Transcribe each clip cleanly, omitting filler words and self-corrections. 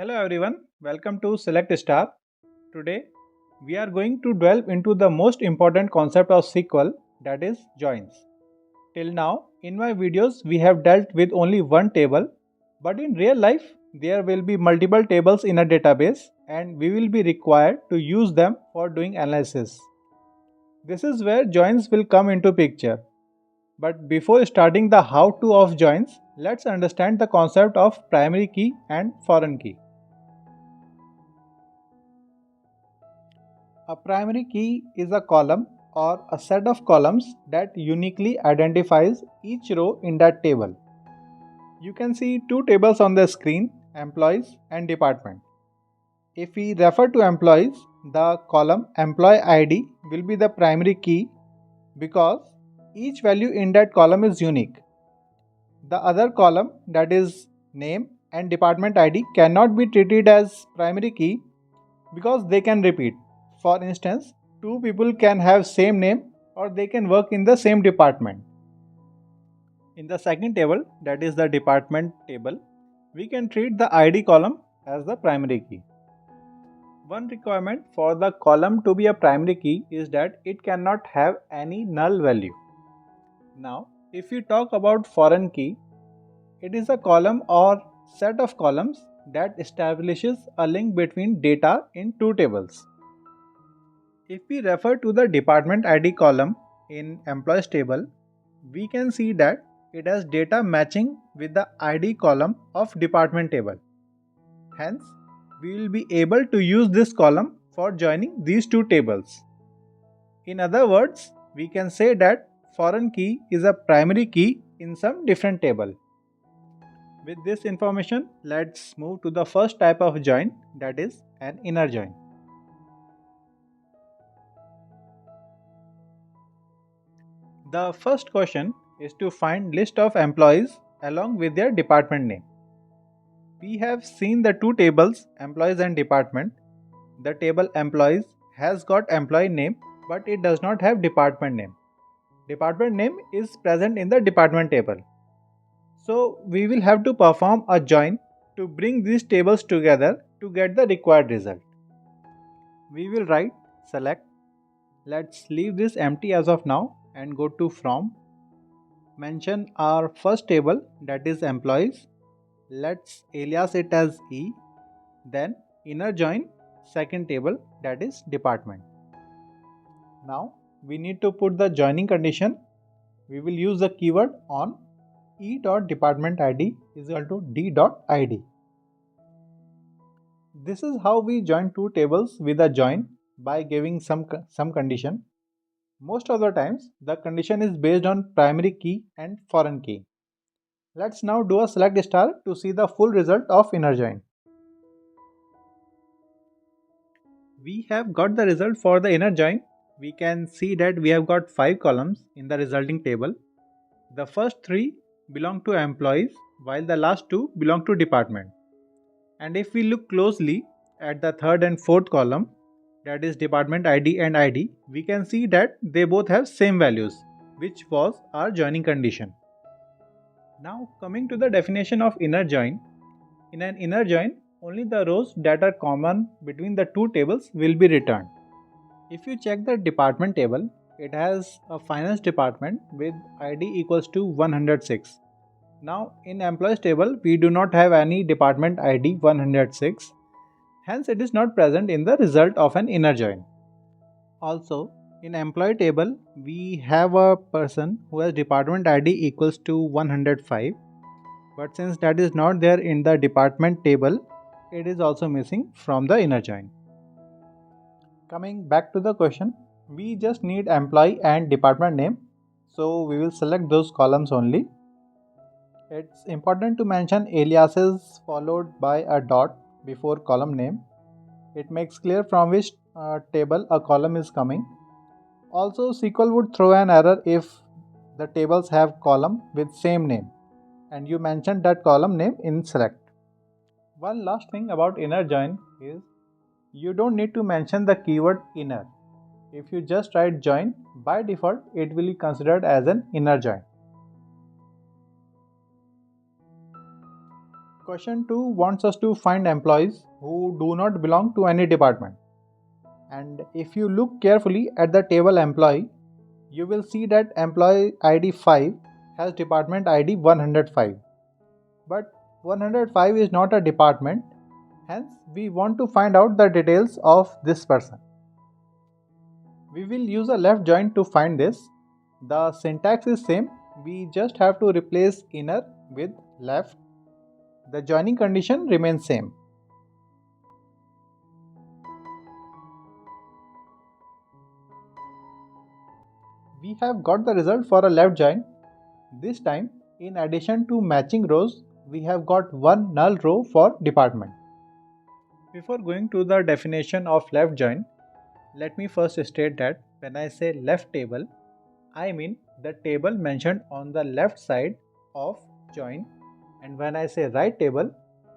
Hello everyone, welcome to Select Star. Today we are going to delve into the most important concept of SQL, that is joins. Till now in my videos we have dealt with only one table, but in real life there will be multiple tables in a database and we will be required to use them for doing analysis. This is where joins will come into picture. But before starting the how to of joins, let's understand the concept of primary key and foreign key. A primary key is a column or a set of columns that uniquely identifies each row in that table. You can see two tables on the screen, employees and department. If we refer to employees, the column employee ID will be the primary key because each value in that column is unique. The other column, that is name and department ID, cannot be treated as primary key because they can repeat. For instance, two people can have same name or they can work in the same department. In the second table, that is the department table, we can treat the ID column as the primary key. One requirement for the column to be a primary key is that it cannot have any null value. Now, if we talk about foreign key, it is a column or set of columns that establishes a link between data in two tables. If we refer to the department ID column in employees table, we can see that it has data matching with the ID column of department table. Hence, we will be able to use this column for joining these two tables. In other words, we can say that foreign key is a primary key in some different table. With this information, let's move to the first type of join, that is an inner join. The first question is to find list of employees along with their department name. We have seen the two tables, employees and department. The table employees has got employee name but it does not have department name. Department name is present in the department table. So we will have to perform a join to bring these tables together to get the required result. We will write select. Let's leave this empty as of now and go to from. Mention our first table, that is employees. Let's alias it as E. Then inner join second table, that is department. Now we need to put the joining condition. We will use the keyword on e.department_id is equal to d.id. This is how we join two tables with a join by giving some condition. Most of the times the condition is based on primary key and foreign key. Let's now do a select star to see the full result of inner join. We have got the result for the inner join. We can see that we have got 5 columns in the resulting table. The first 3 belong to employees while the last 2 belong to department. And if we look closely at the third and fourth column, that is department ID and ID, we can see that they both have same values, which was our joining condition. Now coming to the definition of inner join. In an inner join, only the rows that are common between the two tables will be returned. If you check the department table, it has a finance department with ID equals to 106. Now in employees table, we do not have any department ID 106. Hence it is not present in the result of an inner join. Also, in employee table, we have a person who has department ID equals to 105. But since that is not there in the department table, it is also missing from the inner join. Coming back to the question, we just need employee and department name, so we will select those columns only. It's important to mention aliases followed by a dot before column name. It makes clear from which table a column is coming. Also, SQL would throw an error if the tables have column with same name and you mentioned that column name in select. One last thing about inner join is you don't need to mention the keyword inner. If you just write join, by default it will be considered as an inner join. Question 2 wants us to find employees who do not belong to any department. And if you look carefully at the table employee, you will see that employee ID 5 has department ID 105. But 105 is not a department, hence we want to find out the details of this person. We will use a left join to find this. The syntax is same, we just have to replace inner with left. The joining condition remains same. We have got the result for a left join. This time, in addition to matching rows, we have got one null row for department. Before going to the definition of left join, let me first state that when I say left table, I mean the table mentioned on the left side of join, and when I say right table,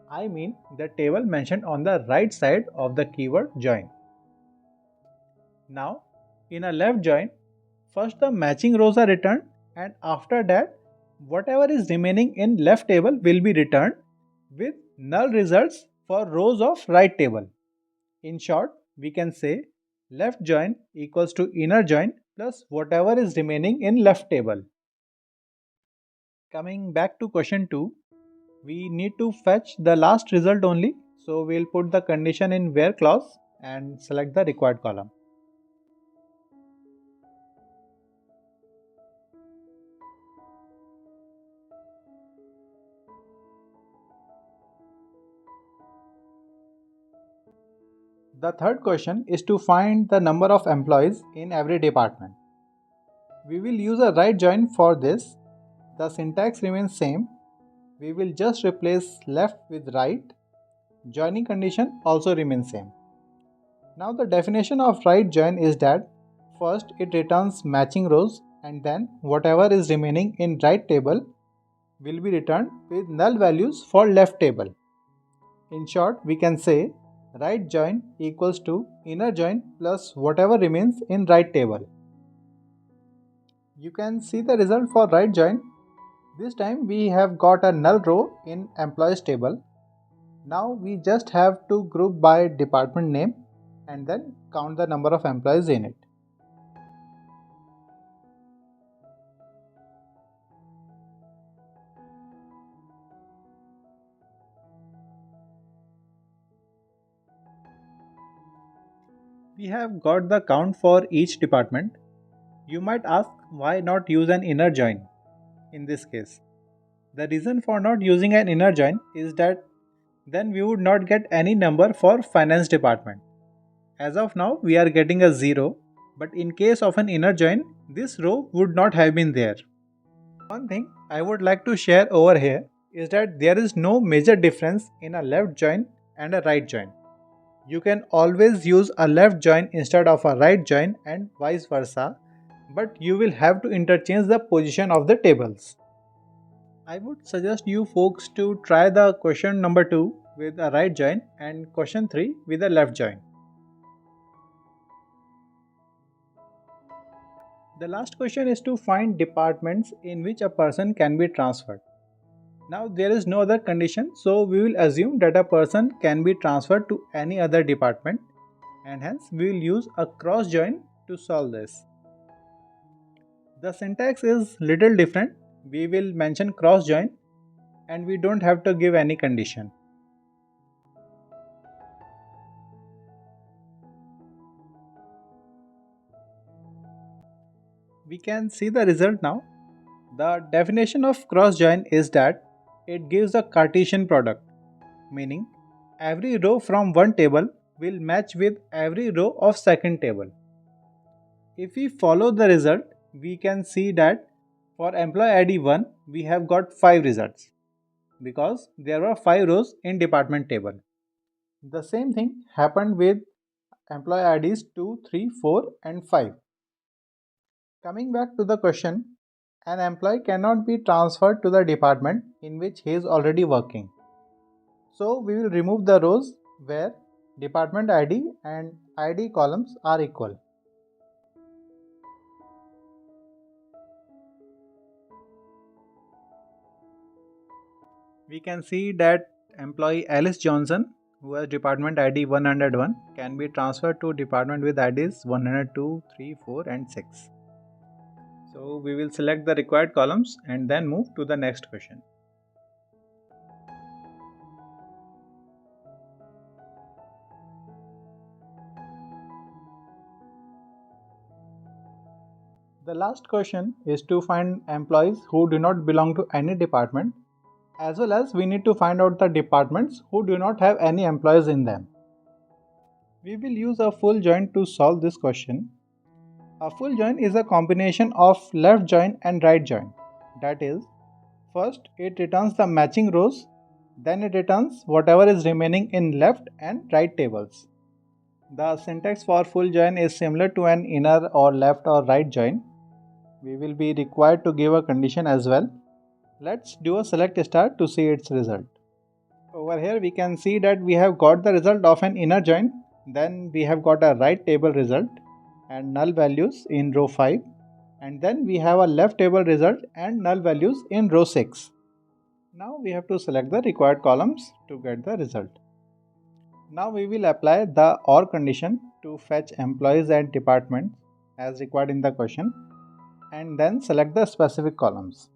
I mean the table mentioned on the right side of the keyword join. Now, in a left join, first the matching rows are returned, and after that, whatever is remaining in left table will be returned with null results for rows of right table. In short, we can say left join equals to inner join plus whatever is remaining in left table. Coming back to question 2, we need to fetch the last result only. So we'll put the condition in where clause and select the required column. The third question is to find the number of employees in every department. We will use a right join for this. The syntax remains same. We will just replace left with right. Joining condition also remains same. Now the definition of right join is that first it returns matching rows and then whatever is remaining in right table will be returned with null values for left table. In short, we can say right join equals to inner join plus whatever remains in right table. You can see the result for right join. This time we have got a null row in employees table. Now we just have to group by department name and then count the number of employees in it. We have got the count for each department. You might ask why not use an inner join in this case. The reason for not using an inner join is that then we would not get any number for finance department. As of now, we are getting a 0, but in case of an inner join, this row would not have been there. One thing I would like to share over here is that there is no major difference in a left join and a right join. You can always use a left join instead of a right join and vice versa, but you will have to interchange the position of the tables. I would suggest you folks to try the question number 2 with a right join and question 3 with a left join. The last question is to find departments in which a person can be transferred. Now there is no other condition, so we will assume that a person can be transferred to any other department, and hence we will use a cross join to solve this. The syntax is little different. We will mention cross join and we don't have to give any condition. We can see the result now. The definition of cross join is that it gives a Cartesian product, meaning every row from one table will match with every row of second table. If we follow the result, we can see that for employee ID 1 we have got 5 results because there were 5 rows in department table. The same thing happened with employee IDs 2, 3, 4 and 5. Coming back to the question, an employee cannot be transferred to the department in which he is already working. So we will remove the rows where department ID and ID columns are equal. We can see that employee Alice Johnson, who has department ID 101, can be transferred to department with IDs 102, 3, 4 and 6. So we will select the required columns and then move to the next question. The last question is to find employees who do not belong to any department, as well as we need to find out the departments who do not have any employees in them. We will use a full join to solve this question. A full join is a combination of left join and right join. That is, first it returns the matching rows, then it returns whatever is remaining in left and right tables. The syntax for full join is similar to an inner or left or right join. We will be required to give a condition as well. Let's do a select star to see its result. Over here we can see that we have got the result of an inner join, then we have got a right table result and null values in row 5, and then we have a left table result and null values in row 6. Now we have to select the required columns to get the result. Now we will apply the OR condition to fetch employees and departments as required in the question, and then select the specific columns.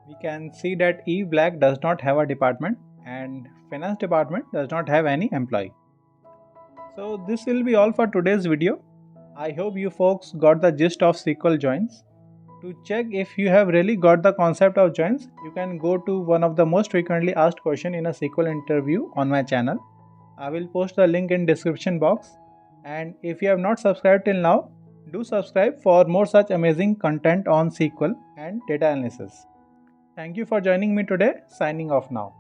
We can see that Eve Black does not have a department and finance department does not have any employee. So this will be all for today's video. I hope you folks got the gist of SQL Joins. To check if you have really got the concept of joins, you can go to one of the most frequently asked questions in a SQL interview on my channel. I will post the link in description box, and if you have not subscribed till now, do subscribe for more such amazing content on SQL and data analysis. Thank you for joining me today. Signing off now.